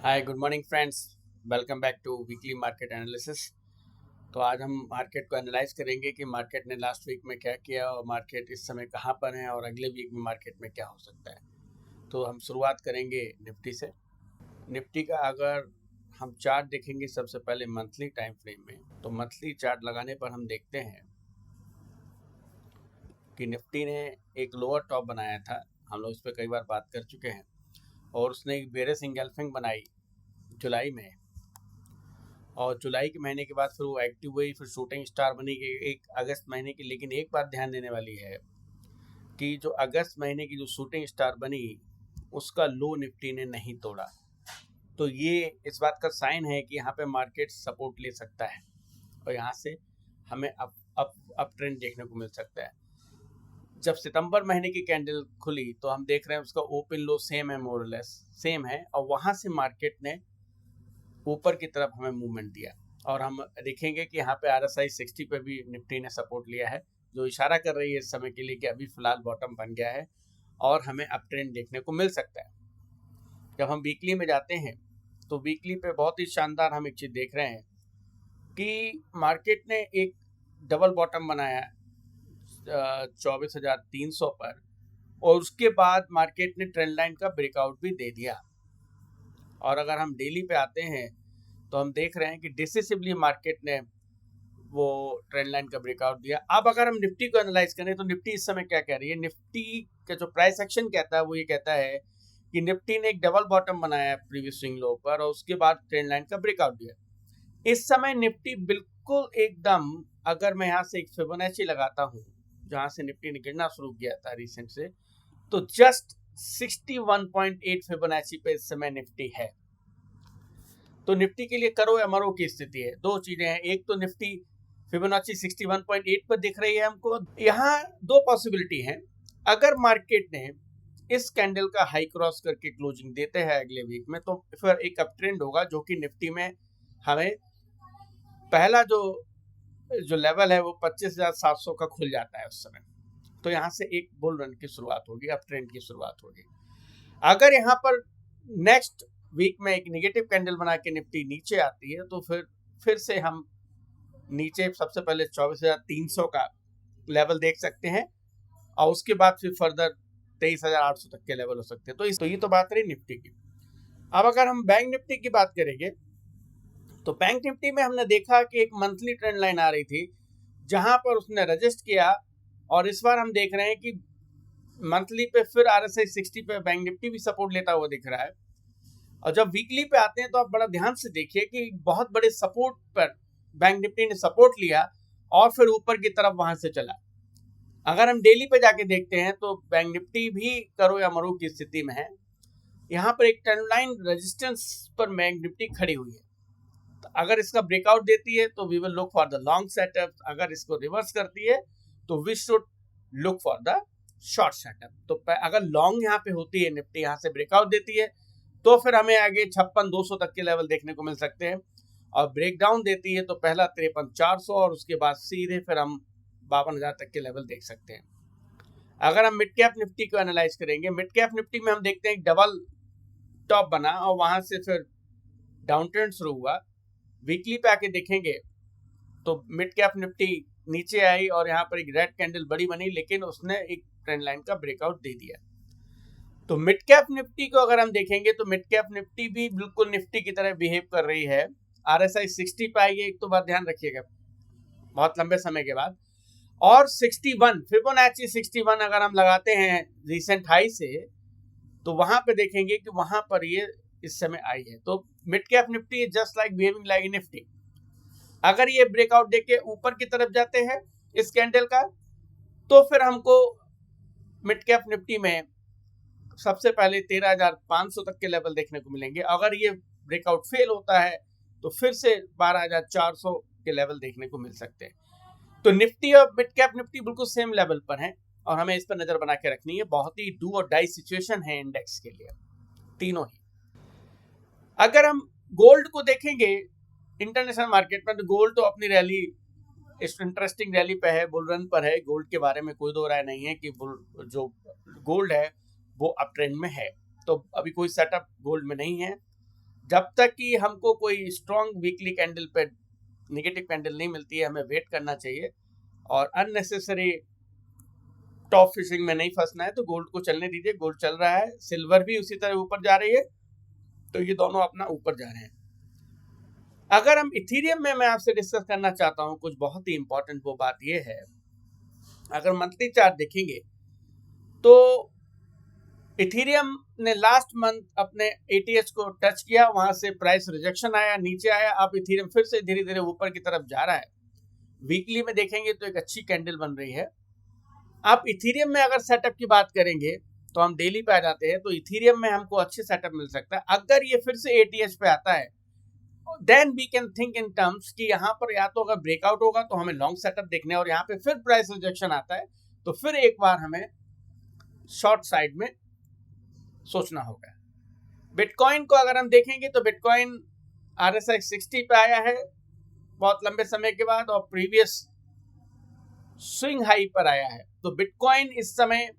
Hi good morning friends. Welcome back to weekly market analysis. तो आज हम market को एनालाइज करेंगे कि मार्केट ने लास्ट वीक में क्या किया और मार्केट इस समय कहाँ पर है और अगले वीक में मार्केट में क्या हो सकता है। तो हम शुरुआत करेंगे निफ्टी से। निफ्टी का अगर हम चार्ट देखेंगे सबसे पहले मंथली टाइम फ्रेम में, तो मंथली चार्ट लगाने पर हम देखते हैं कि निफ्टी ने एक लोअर टॉप बनाया था। हम लोग इस पर कई बार बात कर चुके हैं और उसने एक बेरिश इंगल्फिंग बनाई जुलाई में, और जुलाई के महीने के बाद फिर वो एक्टिव हुई, फिर शूटिंग स्टार बनी कि एक अगस्त महीने की। लेकिन एक बात ध्यान देने वाली है कि जो अगस्त महीने की जो शूटिंग स्टार बनी उसका लो निफ्टी ने नहीं तोड़ा। तो ये इस बात का साइन है कि यहाँ पे मार्केट सपोर्ट ले सकता है और यहाँ से हमें अप ट्रेंड देखने को मिल सकता है। जब सितंबर महीने की कैंडल खुली तो हम देख रहे हैं उसका ओपन लो सेम है, मोर लेस सेम है, और वहाँ से मार्केट ने ऊपर की तरफ हमें मूवमेंट दिया। और हम देखेंगे कि यहाँ पे RSI 60 पे भी निफ्टी ने सपोर्ट लिया है, जो इशारा कर रही है इस समय के लिए कि अभी फिलहाल बॉटम बन गया है और हमें अप ट्रेंड देखने को मिल सकता है। जब हम वीकली में जाते हैं तो वीकली पे बहुत ही शानदार हम एक चीज़ देख रहे हैं कि मार्केट ने एक डबल बॉटम बनाया 24,300 पर, और उसके बाद मार्केट ने ट्रेंड लाइन का ब्रेकआउट भी दे दिया। और अगर हम डेली पे आते हैं तो हम देख रहे हैं कि डिसिसिवली मार्केट ने वो ट्रेंड लाइन का ब्रेकआउट दिया। अब अगर हम निफ्टी को एनालाइज करें तो निफ्टी इस समय क्या कह रही है, निफ्टी का जो प्राइस एक्शन कहता है वो ये कहता है कि निफ्टी ने एक डबल बॉटम बनाया प्रीवियस स्विंग लो पर और उसके बाद ट्रेंड लाइन का ब्रेकआउट दिया। इस समय निफ्टी बिल्कुल एकदम, अगर मैं यहाँ से एक फिबोनाची लगाता हूँ जहां से निफ्टी ने गिरना शुरू किया था रिसेंट से, तो जस्ट 61.8 फिबोनाची पे इस समय निफ्टी है। तो निफ्टी के लिए करो या मरो की स्थिति है। दो चीजें हैं, एक तो निफ्टी फिबोनाची 61.8 पर दिख रही है हमको। यहाँ दो पॉसिबिलिटी हैं। अगर मार्केट ने इस कैंडल का हाई क्रॉस करके क्लोजिंग देते हैं अगले वीक में, तो फिर एक अप ट्रेंड होगा जो कि निफ्टी में हमें पहला जो लेवल है वो 25,700 का खुल जाता है उस समय। तो यहाँ से एक बुल रन की शुरुआत होगी, अप ट्रेंड की शुरुआत होगी। अगर यहाँ पर नेक्स्ट वीक में एक नेगेटिव कैंडल बना के निफ्टी नीचे आती है तो फिर से हम नीचे सबसे पहले 24,300 का लेवल देख सकते हैं और उसके बाद फिर फर्दर 23,800 तक के लेवल हो सकते हैं। तो ये तो बात रही निफ्टी की। अब अगर हम बैंक निफ्टी की बात करेंगे तो बैंक निफ्टी में हमने देखा कि एक मंथली ट्रेंड लाइन आ रही थी जहां पर उसने रजिस्ट किया, और इस बार हम देख रहे हैं कि मंथली पे फिर RSI 60 पे बैंक निफ्टी भी सपोर्ट लेता हुआ दिख रहा है। और जब वीकली पे आते हैं तो आप बड़ा ध्यान से देखिए कि बहुत बड़े सपोर्ट पर बैंक निफ्टी ने सपोर्ट लिया और फिर ऊपर की तरफ वहां से चला। अगर हम डेली पे जाके देखते हैं तो बैंक निफ्टी भी करो या मरो की स्थिति में है। यहाँ पर एक ट्रेंड लाइन रेजिस्टेंस पर बैंक निफ्टी खड़ी हुई है। तो अगर इसका ब्रेकआउट देती है तो we will look for the long setup, अगर इसको रिवर्स करती है तो we should look for the short setup. तो अगर लॉन्ग यहाँ पे होती है, निफ्टी यहाँ से ब्रेकआउट देती है, तो फिर हमें आगे 56,200 तक के लेवल देखने को मिल सकते हैं। और ब्रेकडाउन देती है तो पहला 53,400 और उसके बाद सीधे फिर हम 52,000 तक के लेवल देख सकते हैं। अगर हम मिड कैप निफ्टी को एनालाइज करेंगे, मिड कैप निफ्टी में हम देखते हैं डबल टॉप बना और वहां से फिर डाउन ट्रेंड शुरू हुआ। वीकली पे आके देखेंगे तो मिड कैप निफ्टी नीचे आई और यहाँ पर एक रेड कैंडल बड़ी बनी, लेकिन उसने एक ट्रेंड लाइन का ब्रेकआउट दे दिया। तो मिड कैप निफ्टी को अगर हम देखेंगे तो मिड कैप निफ्टी भी बिल्कुल निफ्टी की तरह बिहेव कर रही है। RSI 60 पे आई है, एक तो बात ध्यान रखिएगा, बहुत लंबे समय के बाद। और 61 फिबोनाची 61 अगर हम लगाते हैं रिसेंट हाई से, तो वहां पे देखेंगे कि वहां पर ये इस समय आई है। तो mid cap Nifty is just like behaving like Nifty. अगर ये ब्रेकआउट देके ऊपर की तरफ जाते हैं इस कैंडल का, तो फिर हमको मिड कैप निफ्टी में सबसे पहले 13,500 तक के लेवल देखने को मिलेंगे। अगर ये ब्रेकआउट फेल होता है तो फिर से 12,400 के लेवल देखने को मिल सकते हैं। तो निफ्टी और मिड कैप निफ्टी बिल्कुल सेम लेवल पर हैं और हमें इस पर नजर बना के रखनी है। बहुत ही डू और डाई सिचुएशन है इंडेक्स के लिए, तीनों ही। अगर हम गोल्ड को देखेंगे इंटरनेशनल मार्केट में, तो गोल्ड तो अपनी रैली, इंटरेस्टिंग रैली पे है, बुल रन पर है। गोल्ड के बारे में कोई दो राय नहीं है कि जो गोल्ड है वो अप ट्रेंड में है। तो अभी कोई सेटअप गोल्ड में नहीं है। जब तक कि हमको कोई स्ट्रॉन्ग वीकली कैंडल पे नेगेटिव कैंडल नहीं मिलती है, हमें वेट करना चाहिए और अननेसेसरी टॉप फिशिंग में नहीं फंसना है। तो गोल्ड को चलने दीजिए, गोल्ड चल रहा है, सिल्वर भी उसी तरह ऊपर जा रही है, तो ये दोनों अपना ऊपर जा रहे हैं। अगर हम इथीरियम में मैं आपसे डिस्कस करना चाहता हूं कुछ बहुत ही इंपॉर्टेंट, वो बात ये है, अगर मंथली चार्ट देखेंगे तो इथीरियम ने लास्ट मंथ अपने ATH को टच किया, वहां से प्राइस रिजेक्शन आया, नीचे आया, अब इथीरियम फिर से धीरे धीरे ऊपर की तरफ जा रहा है। वीकली में देखेंगे तो एक अच्छी कैंडल बन रही है। आप इथीरियम में अगर सेटअप की बात करेंगे तो हम डेली पे आ जाते हैं, तो इथीरियम में हमको अच्छे सेटअप मिल सकता है। अगर ये फिर से ATH पे आता है, then we can think in terms कि यहाँ पर या तो अगर ब्रेकआउट होगा तो हमें लॉन्ग सेटअप देखने, और यहाँ पे फिर प्राइस रिजेक्शन आता है तो फिर एक बार हमें शॉर्ट साइड में सोचना होगा। बिटकॉइन को अगर हम देखेंगे तो बिटकॉइन RSI 60 पे आया है बहुत लंबे समय के बाद, और प्रीवियस स्विंग हाई पर आया है। तो बिटकॉइन इस समय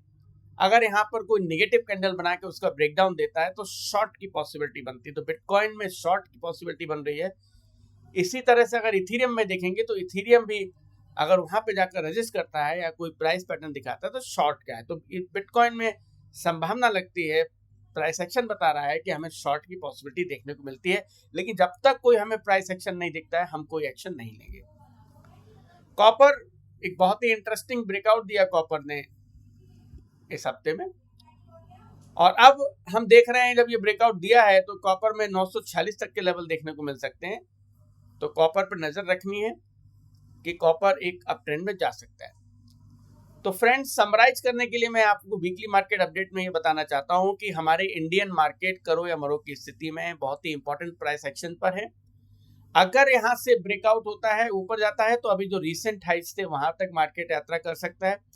अगर यहाँ पर कोई नेगेटिव कैंडल बना के उसका ब्रेकडाउन देता है तो शॉर्ट की पॉसिबिलिटी बनती है, तो बिटकॉइन में शॉर्ट की पॉसिबिलिटी बन रही है। इसी तरह से अगर इथीरियम में देखेंगे तो इथीरियम भी अगर वहां पे जाकर रजिस्ट करता है या कोई प्राइस पैटर्न दिखाता है तो शॉर्ट का है। तो बिटकॉइन में संभावना लगती है, प्राइस एक्शन बता रहा है कि हमें शॉर्ट की पॉसिबिलिटी देखने को मिलती है, लेकिन जब तक कोई हमें प्राइस एक्शन नहीं दिखता है हम कोई एक्शन नहीं लेंगे। कॉपर एक बहुत ही इंटरेस्टिंग ब्रेकआउट दिया कॉपर ने इस हफ्ते में, और अब हम देख रहे हैं जब ये ब्रेकआउट दिया है तो कॉपर में 946 तक के लेवल देखने को मिल सकते हैं। तो कॉपर पर नजर रखनी है कि कॉपर एक अप ट्रेंड में जा सकता है। तो फ्रेंड्स, समराइज करने के लिए मैं आपको वीकली मार्केट अपडेट में ये बताना चाहता हूं कि हमारे इंडियन मार्केट करो या मरो की स्थिति में बहुत ही इंपॉर्टेंट प्राइस एक्शन पर है। अगर यहां से ब्रेकआउट होता है, ऊपर जाता है, तो अभी जो रिसेंट हाइट्स थे वहां तक मार्केट यात्रा कर सकता है।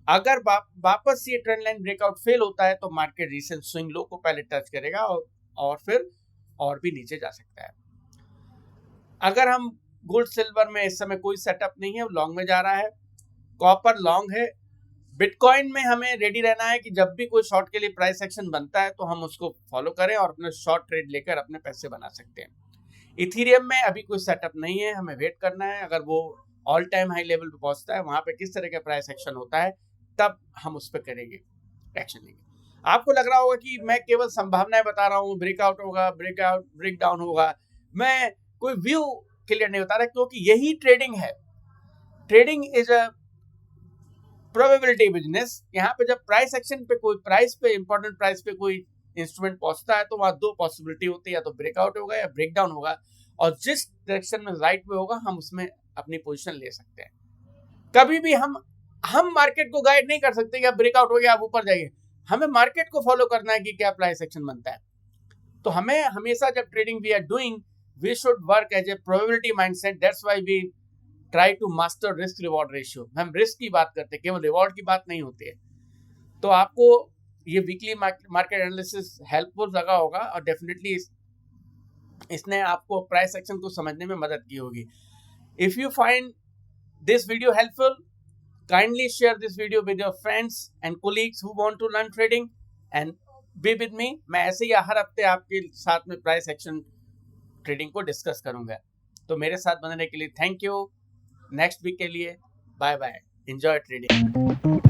अगर वापस ये ट्रेंड लाइन ब्रेकआउट फेल होता है तो मार्केट रिसेंट स्विंग लो को पहले टच करेगा और फिर और भी नीचे जा सकता है। अगर हम गोल्ड सिल्वर में इस समय कोई सेटअप नहीं है, लॉन्ग में जा रहा है, कॉपर लॉन्ग है। बिटकॉइन में हमें रेडी रहना है कि जब भी कोई शॉर्ट के लिए प्राइस एक्शन बनता है तो हम उसको फॉलो करें और अपने शॉर्ट ट्रेड लेकर अपने पैसे बना सकते हैं। इथीरियम में अभी कोई सेटअप नहीं है, हमें वेट करना है। अगर वो ऑल टाइम हाई लेवल पे पहुंचता है, वहां पे किस तरह का प्राइस एक्शन होता है, तब हम उस पर करेंगे, एक्शन लेंगे। आपको लग रहा होगा कि मैं केवल संभावनाएं बता रहा हूँ, ब्रेकआउट होगा, ब्रेकडाउन होगा, मैं कोई व्यू क्लियर नहीं बता रहा, क्योंकि यही ट्रेडिंग है। Trading is a probability business. यहाँ पे जब प्राइस एक्शन पे कोई प्राइस पे इंपॉर्टेंट प्राइस पे कोई इंस्ट्रूमेंट पहुंचता है तो वहां दो पॉसिबिलिटी होती है, या तो ब्रेकआउट होगा या ब्रेकडाउन होगा, और जिस डायरेक्शन में राइट में होगा हम उसमें अपनी पोजीशन ले सकते हैं। कभी भी हम मार्केट को गाइड नहीं कर सकते कि आप ब्रेकआउट हो गया आप ऊपर जाइए। हमें मार्केट को फॉलो करना है कि क्या प्राइस एक्शन बनता है। तो हमें हमेशा जब trading we are doing, we should work as a probability mindset. That's why we try to master risk reward ratio. हम रिस्क की बात करते हैं, केवल रिवॉर्ड की बात नहीं होती है। तो आपको ये वीकली मार्केट एनालिसिस हेल्पफुल लगा होगा, और डेफिनेटली इसने आपको प्राइस एक्शन को समझने में मदद की होगी। If you find this video helpful, kindly share this video with your friends and colleagues who want to learn trading and be with me. मैं ऐसे ही हर हफ्ते आपके साथ में प्राइस एक्शन ट्रेडिंग को डिस्कस करूंगा। तो मेरे साथ बनने के लिए थैंक यू। नेक्स्ट वीक के लिए बाय बाय, एंजॉय ट्रेडिंग।